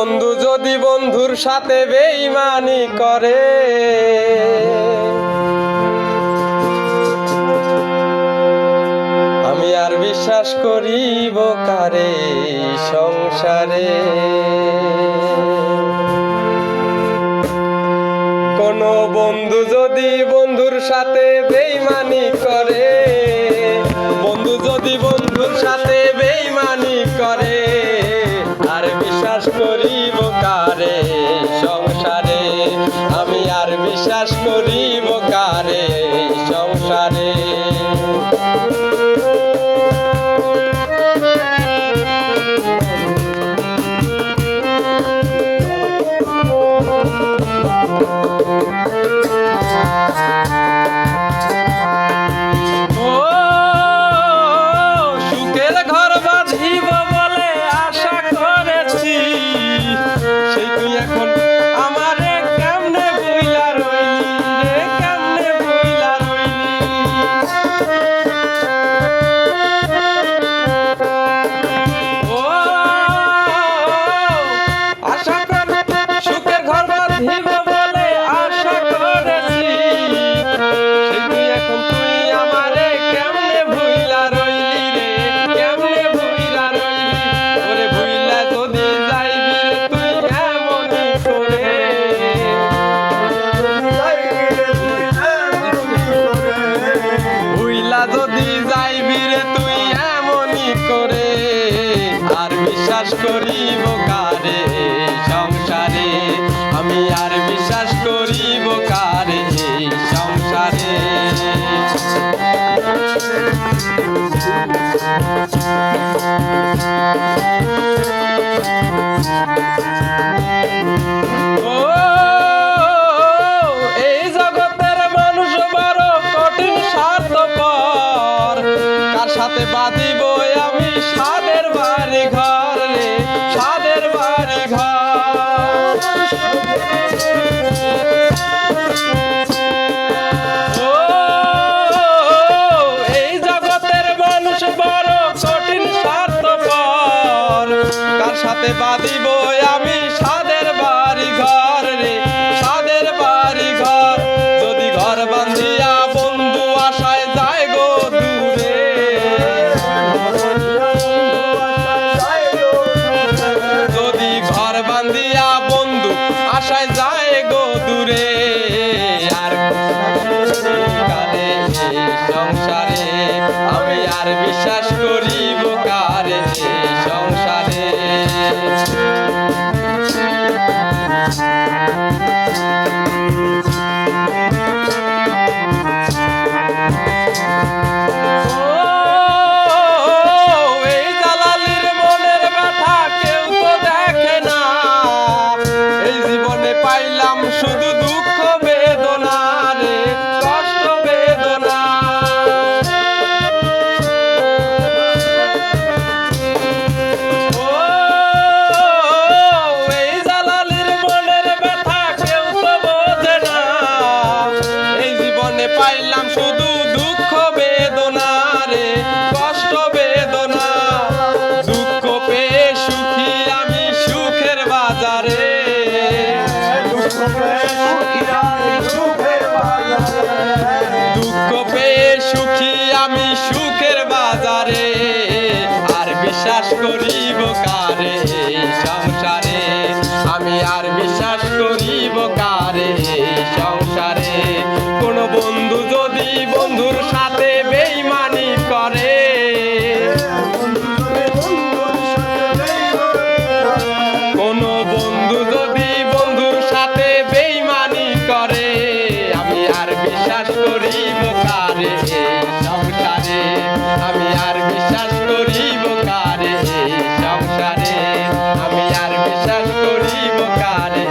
বন্ধু যদি বন্ধুর সাথে বেঈমানি করে, আমি আর বিশ্বাস করিব কারে সংসারে। কোন বন্ধু যদি বন্ধুর সাথে বেঈমানি করে, বন্ধু যদি বন্ধুর সাথে বেঈমানি করে, আর বিশ্বাস করিব কারে সংসারে, আমি আর বিশ্বাস করিব কারে সংসারে। বিশ্বাস করিব কারে সংসারে, আমি আর বিশ্বাস করিব কারে সংসারে। ও এই জগতের মানুষ বড় কঠিন স্বার্থপর, কার সাথে বাঁধিব আমি সাদের বাড়ি ঘর রে, সাদের বাড়ি ঘর। ও এই জগতের মানুষ বড় কঠিন স্বার্থপর, কার সাথে বাঁধিব আমি সাদের বাড়ি ঘর রে, সাদের বাড়ি ঘর। যদি ঘর বাঁধিয়া বন্ধু আশায় যায় গো দূরে, যদি ঘর বাঁধিয়া বন্ধু আশায় যায় গো দূরে, আর কারে সংসারে, আমি আর বিশ্বাস করিব কারে সংসারে। পাইলাম শুধু দুঃখ বেদনা রে, কষ্ট বেদনা। ও এই জালালির মনের ব্যথা কেউ তো বোঝে না, এই জীবনে পাইলাম শুধু দুঃখ বেদনা রে, কষ্ট বেদনা। দুঃখ পেয়ে সুখী আমি সুখের বাজারে, দুঃখ পেয়ে সুখী আমি সুখের বাজারে, আর বিশ্বাস করিব কারে সংসারে, আমি আর বিশ্বাস করিব কারে সংসারে। কোন বন্ধু যদি বন্ধুর সাথে বেঈমানি করে, কোন বন্ধু যদি বন্ধুর সাথে বেঈমানি করে, আমি আর বিশ্বাস করিব কারে সংসারে, আমি আর বিশ্বাস করিব কারে সংসারে, আমি আর বিশ্বাস করিব কারে